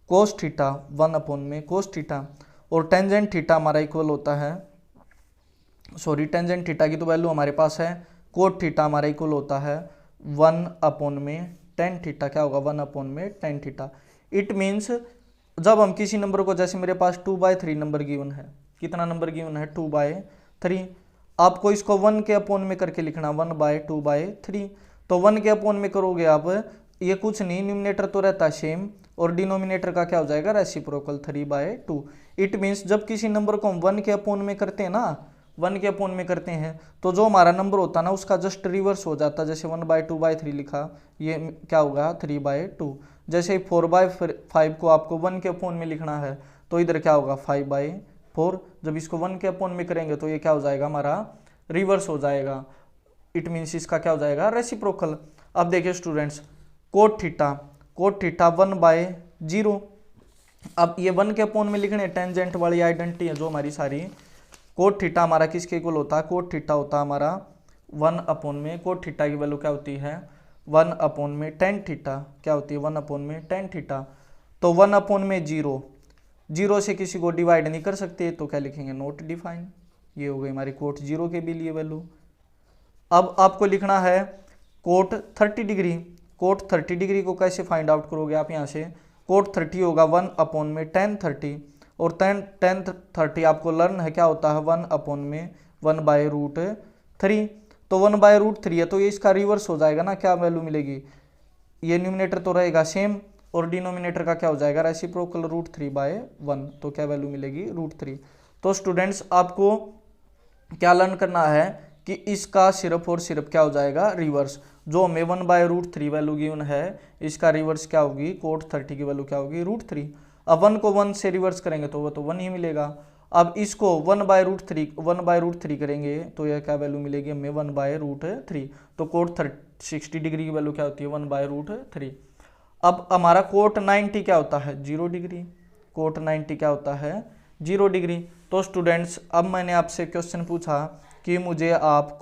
कोस थीटा, 1/में कोस थीटा। और टेंजेंट थीटा हमारा इक्वल होता है, सॉरी टेंजेंट थीटा की तो वैल्यू हमारे पास है, कोट थीटा हमारा इक्वल होता है 1/में टेन थीटा। क्या होगा 1/में टेन थीटा। इट मीन्स जब हम किसी नंबर को, जैसे मेरे पास 2/3 नंबर गिवन है, कितना नंबर गिवन है 2/3, आपको इसको 1 के अपॉन में करके लिखना 1/2/3। तो 1 के अपॉन में करोगे आप, ये कुछ नहीं, न्यूमिनेटर तो रहता है सेम और डिनोमिनेटर का क्या हो जाएगा रेसिप्रोकल 3/2। इट मीन्स जब किसी नंबर को हम 1 के अपॉन में करते हैं ना, 1 के अपॉन में करते हैं तो जो हमारा नंबर होता है ना उसका जस्ट रिवर्स हो जाता है। जैसे 1/2/3 लिखा, ये क्या होगा 3/2। जैसे 4/5 को आपको 1 के अपोन में लिखना है तो इधर क्या होगा 5/4। जब इसको 1 के अपोन में करेंगे तो ये क्या हो जाएगा हमारा रिवर्स हो जाएगा, इट मीन्स इसका क्या हो जाएगा रेसिप्रोकल। अब देखिए स्टूडेंट्स कोट थीटा 1/0। अब ये 1 के अपोन में लिखने टेंजेंट वाली आइडेंटिटी है जो हमारी सारी। कोट थीटा हमारा किसके इक्वल होता है, कोट थीटा होता है हमारा 1 अपोन में, कोट थीटा की वैल्यू क्या होती है 1 अपोन में टेन थीटा, क्या होती है 1 अपोन में टेन थीटा। तो 1 अपोन में 0 से किसी को डिवाइड नहीं कर सकते तो क्या लिखेंगे नॉट डिफाइन। ये हो गई हमारी कोट 0 के भी लिए वैल्यू। अब आपको लिखना है कोट 30 डिग्री। कोट 30 डिग्री को कैसे फाइंड आउट करोगे आप, यहाँ से कोट 30 होगा 1 अपोन में टेन 30, और टेन 30 आपको लर्न है क्या होता है 1 अपोन में 1/√3। तो 1/√3 है तो ये इसका रिवर्स हो जाएगा ना, क्या वैल्यू मिलेगी, ये न्यूमिनेटर तो रहेगा सेम और डिनोमिनेटर का क्या हो जाएगा रेसिप्रोकल √3/1, तो क्या वैल्यू मिलेगी √3। तो स्टूडेंट्स आपको क्या लर्न करना है कि इसका सिर्फ और सिर्फ क्या हो जाएगा रिवर्स, जो हमें 1/√3 वैल्यू गिवन है इसका रिवर्स क्या होगी कोट 30 की वैल्यू क्या होगी √3। अब 1 को 1 से रिवर्स करेंगे तो वो तो 1 ही मिलेगा। अब इसको 1/√3 करेंगे तो यह क्या वैल्यू मिलेगी हमें 1/√3। तो कोट 60 डिग्री की वैल्यू क्या होती है 1/√3। अब हमारा कोट 90 क्या होता है 0 डिग्री, कोट 90 क्या होता है 0 डिग्री। तो स्टूडेंट्स अब मैंने आपसे क्वेश्चन पूछा कि मुझे आप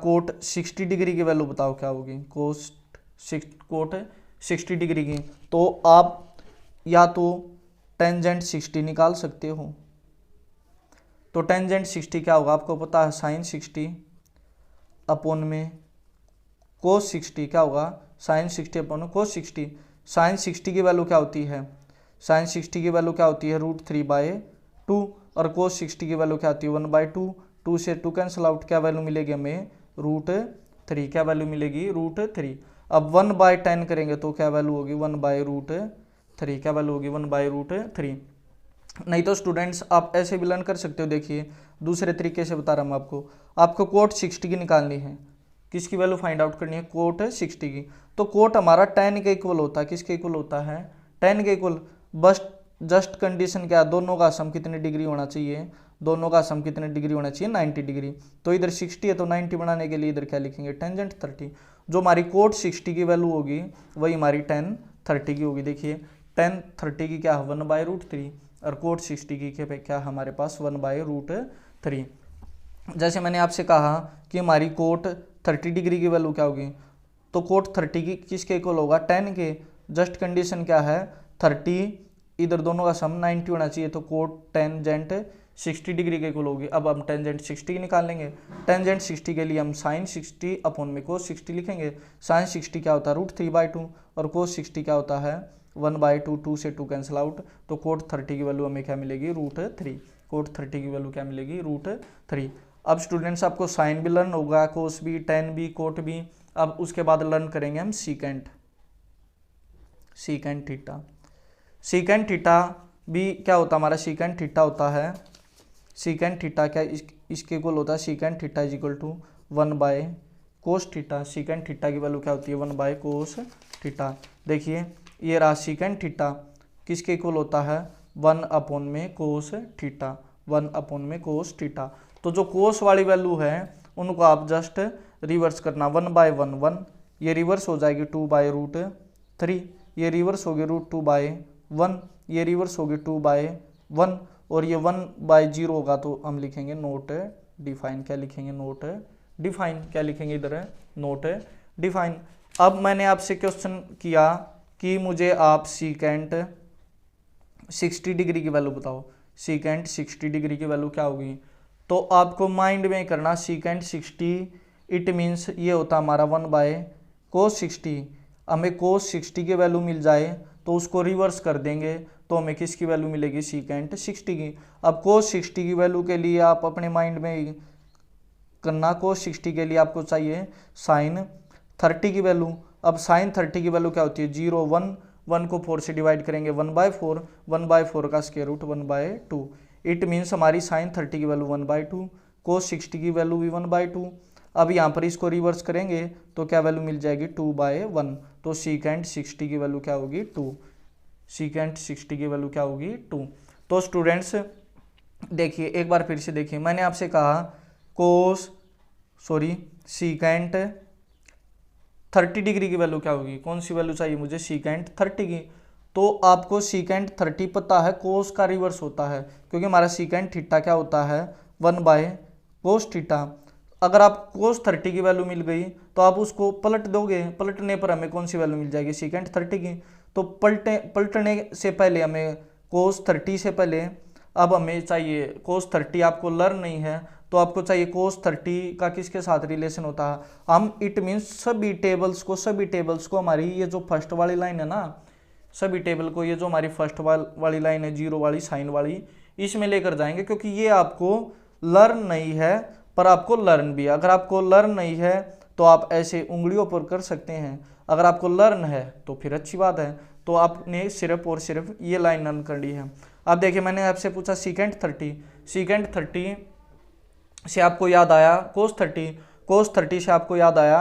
कोट 60 डिग्री की वैल्यू बताओ क्या होगी, कोट 60 डिग्री की। तो आप या तो टेंजेंट 60 निकाल सकते हो। तो टेंजेंट 60 क्या होगा आपको पता है साइन 60 अपोन में कोस 60 क्या होगा साइन 60 अपोन कोस 60। साइन 60 की वैल्यू क्या होती है, साइन 60 की वैल्यू क्या होती है √3/2, और कोस 60 की वैल्यू क्या होती है 1/2। 2 से 2 कैंसिल आउट, क्या वैल्यू मिलेगी हमें √3, क्या वैल्यू मिलेगी √3। अब 1/10 करेंगे तो क्या वैल्यू होगी 1/√3, क्या वैल्यू होगी 1/√3। नहीं तो स्टूडेंट्स आप ऐसे भी लर्न कर सकते हो, देखिए दूसरे तरीके से बता रहा हूँ आपको कोट 60 की निकालनी है, किसकी वैल्यू फाइंड आउट करनी है कोट 60 की। तो कोट हमारा 10 के इक्वल होता है, किसके इक्वल होता है 10 के इक्वल। बस जस्ट कंडीशन क्या, दोनों का सम कितनी डिग्री होना चाहिए, दोनों का सम कितनी डिग्री होना चाहिए 90 डिग्री। तो इधर 60 है तो 90 बनाने के लिए इधर क्या लिखेंगे टेंजेंट 30। जो हमारी कोट 60 की वैल्यू होगी वही हमारी टेन 30 की होगी। देखिए टेन 30 की क्या है 1/√3 और कोट 60 की क्या हमारे पास 1/√3। जैसे मैंने आपसे कहा कि हमारी कोट 30 डिग्री की वैल्यू क्या होगी, तो कोट 30 की किसके इक्वल होगा 10 के। जस्ट कंडीशन क्या है 30, इधर दोनों का सम 90 होना चाहिए, तो कोट टेंजेंट 60 डिग्री के इक्वल होगी। अब हम टेंजेंट 60 की निकाल लेंगे। टेंजेंट 60 के लिए हम साइन 60 अपोन में कोस 60 लिखेंगे। साइन 60 क्या होता है √3/2 और कोस 60 क्या होता है 1/2, 2 से 2 कैंसिल आउट, तो कोट 30 की वैल्यू हमें क्या मिलेगी √3, कोट 30 की वैल्यू क्या मिलेगी √3। अब स्टूडेंट्स आपको साइन भी लर्न होगा, कोस भी, टेन भी, कोट भी। अब उसके बाद लर्न करेंगे हम सीकेंट थीटा। सीकेंट थीटा भी क्या होता है हमारा सीकेंट थीटा होता है, सीकेंट थीटा क्या इसके इक्वल होता है secant theta is equal to 1/कोस थीटा। सीकेंट थीटा की वैल्यू क्या होती है 1/कोस थीटा। देखिए ये रहा सीकेंट थीटा किसके इक्वल होता है 1 अपोन में कोस थीटा, 1 अपोन में कोस थीटा। तो जो कोस वाली वैल्यू है उनको आप जस्ट रिवर्स करना 1/1, ये रिवर्स हो जाएगी 2/√3, ये रिवर्स होगी √2/1, ये रिवर्स होगी 2/1, और ये 1/0 होगा तो हम लिखेंगे नोट डिफाइन। क्या लिखेंगे नोट डिफाइन, क्या लिखेंगे इधर नोट डिफाइन। अब मैंने आपसे क्वेश्चन किया कि मुझे आप सीकेंट 60 डिग्री की वैल्यू बताओ, सीकेंट 60 डिग्री की वैल्यू क्या होगी। तो आपको माइंड में करना सीकेंट 60 इट मीन्स ये होता हमारा 1/कोस 60। हमें कोस 60 की वैल्यू मिल जाए तो उसको रिवर्स कर देंगे तो हमें किसकी वैल्यू मिलेगी सीकेंट 60 की। अब कोस 60 की वैल्यू के लिए आप अपने माइंड में करना, कोस 60 के लिए आपको चाहिए साइन 30 की वैल्यू। अब साइन 30 की वैल्यू क्या होती है 0 1, 1 को 4 से डिवाइड करेंगे 1/4, 1/4 का स्क्वायर रूट 1/2। इट मीन्स हमारी साइन 30 की वैल्यू 1/2, कोस 60 की वैल्यू भी 1/2। अब यहाँ पर इसको रिवर्स करेंगे तो क्या वैल्यू मिल जाएगी 2/1। तो सीकेंट 60 की वैल्यू क्या होगी 2। सीकेंट 60 की वैल्यू क्या होगी 2। तो स्टूडेंट्स देखिए एक बार फिर से देखिए, मैंने आपसे कहा सीकेंट 30 डिग्री की वैल्यू क्या होगी, कौन सी वैल्यू चाहिए मुझे, सीकेंट 30 की। तो आपको सीकेंट 30 पता है, कोस का रिवर्स होता है, क्योंकि हमारा सीकेंट थीटा क्या होता है 1/कोस थीटा। अगर आप कोस 30 की वैल्यू मिल गई तो आप उसको पलट दोगे, पलटने पर हमें कौन सी वैल्यू मिल जाएगी, सीकेंट 30 की। तो पलटने से पहले हमें कोस 30 से पहले अब हमें चाहिए कोस 30, आपको लर्न नहीं है तो आपको चाहिए कोस 30 का किसके साथ रिलेशन होता है। हम इट मीन्स सभी टेबल्स को हमारी ये जो फर्स्ट वाली लाइन है ना, सभी टेबल को ये जो हमारी फर्स्ट वाली लाइन है, जीरो वाली साइन वाली, इसमें लेकर जाएंगे, क्योंकि ये आपको लर्न नहीं है पर आपको लर्न भी है। अगर आपको लर्न नहीं है तो आप ऐसे उंगलियों पर कर सकते हैं, अगर आपको लर्न है तो फिर अच्छी बात है। तो आपने सिर्फ और सिर्फ ये लाइन लर्न करनी है। अब देखिए मैंने आपसे पूछा सीकेंट 30 से आपको याद आया कोस 30 से आपको याद आया,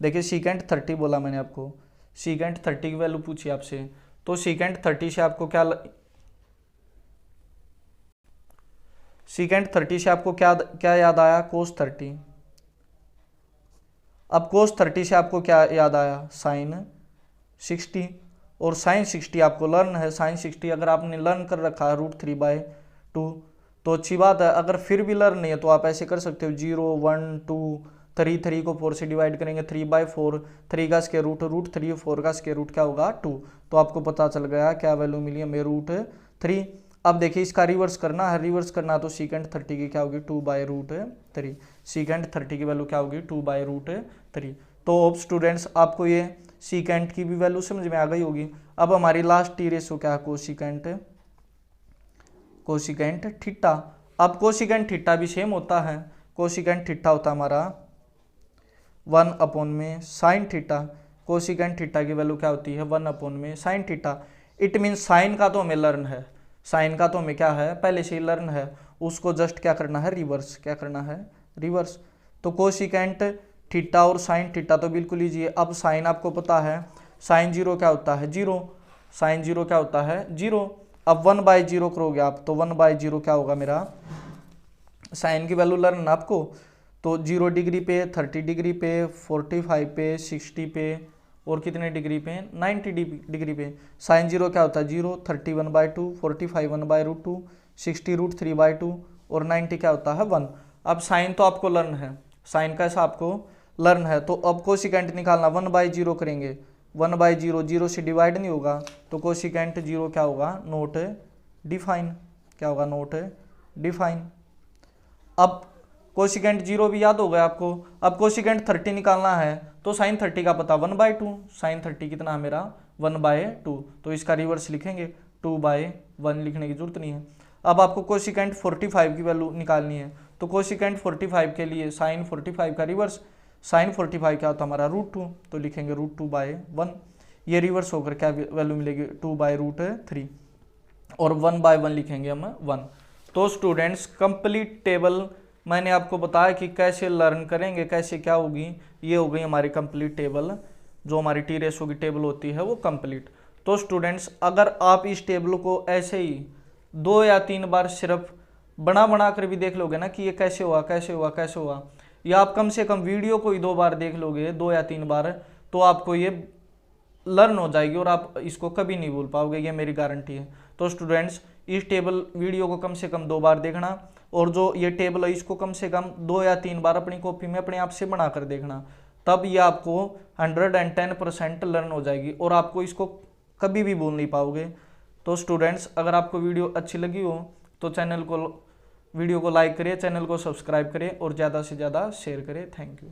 देखिए सीकेंट 30 बोला मैंने आपको, सीकेंट 30 की वैल्यू पूछी आपसे, तो सीकेंट 30 से आपको क्या याद आया, कोस 30। अब कोस 30 से आपको क्या याद आया, साइन 60, और साइन 60 आपको लर्न है। साइन 60 अगर आपने लर्न कर रखा है √3/2 तो अच्छी बात है। अगर फिर भी लर्न नहीं है तो आप ऐसे कर सकते हो 0 1 2 3 को 4 से डिवाइड करेंगे 3/4, 3 का स्क्वायर रूट √3, 4 का स्क्वायर रूट क्या होगा 2। तो आपको पता चल गया क्या वैल्यू मिली हमें √3। अब देखिए इसका रिवर्स करना है, तो सीकेंट 30 की क्या होगी 2/√3। सीकेंट 30 की वैल्यू क्या होगी 2/√3। तो अब स्टूडेंट्स आपको ये सीकेंट की भी वैल्यू समझ में आ गई होगी। अब हमारी लास्ट टी रेशो क्या है, कोसिकेंट थीटा। अब कोसिकेंट थीटा भी सेम होता है, कोसिकेंट थीटा होता है हमारा 1/साइन थीटा। कोसिकेंट थीटा की वैल्यू क्या होती है 1/साइन थीटा। इट मीन साइन का तो हमें लर्न है, साइन का तो हमें क्या है पहले से ही लर्न है, उसको जस्ट क्या करना है रिवर्स, क्या करना है रिवर्स। तो कोसिकेंट थीटा और साइन थीटा तो बिल्कुल ईजी है। अब साइन आपको पता है, साइन 0 क्या होता है 0, साइन 0 क्या होता है 0। अब 1/0 करोगे आप तो 1/0 क्या होगा मेरा, साइन की वैल्यू लर्न आपको, तो 0 डिग्री पे, 30 डिग्री पे, 45 पे, 60 पे और कितने डिग्री पे 90 डिग्री पे। साइन 0 क्या होता है 0, 30 1/2, 45 1/√2, 60 √3/2 और 90 क्या होता है 1। अब साइन तो आपको लर्न है, साइन का ऐसा आपको लर्न है। तो अब कोसिकेंट निकालना 1/0 करेंगे, 1/0 0 से डिवाइड नहीं होगा तो कोसिकेंट 0 क्या होगा नॉट डिफाइन, क्या होगा नॉट डिफाइन। अब कोसिकेंट 0 भी याद हो गया आपको। अब कोसिकेंट 30 निकालना है तो साइन 30 का पता 1/2, साइन 30 कितना है मेरा 1/2, तो इसका रिवर्स लिखेंगे 2/1, लिखने की जरूरत नहीं है। अब आपको कोसिकेंट 45 की वैल्यू निकालनी है, तो कोसिकेंट 45 के लिए साइन 45 का रिवर्स, साइन 45 क्या होता है हमारा √2, तो लिखेंगे √2/1। ये रिवर्स होकर क्या वैल्यू मिलेगी 2/√3 और 1/1 लिखेंगे हम 1। तो स्टूडेंट्स कंप्लीट टेबल मैंने आपको बताया कि कैसे लर्न करेंगे, कैसे क्या होगी, ये हो गई हमारी कंप्लीट टेबल, जो हमारी टी रेशो की टेबल होती है वो कंप्लीट। तो स्टूडेंट्स अगर आप इस टेबल को ऐसे ही 2 या 3 बार सिर्फ बना कर भी देख लोगे ना कि ये कैसे हुआ, या आप कम से कम वीडियो को ही 2 बार देख लोगे, 2 या 3 बार, तो आपको ये लर्न हो जाएगी और आप इसको कभी नहीं भूल पाओगे, ये मेरी गारंटी है। तो स्टूडेंट्स इस टेबल वीडियो को कम से कम 2 बार देखना, और जो ये टेबल है इसको कम से कम 2 या 3 बार अपनी कॉपी में अपने आप से बना कर देखना, तब ये आपको 110% लर्न हो जाएगी और आपको इसको कभी भी भूल नहीं पाओगे। तो स्टूडेंट्स अगर आपको वीडियो अच्छी लगी हो तो वीडियो को लाइक करिए, चैनल को सब्सक्राइब करें और ज़्यादा से ज़्यादा शेयर करें। Thank you.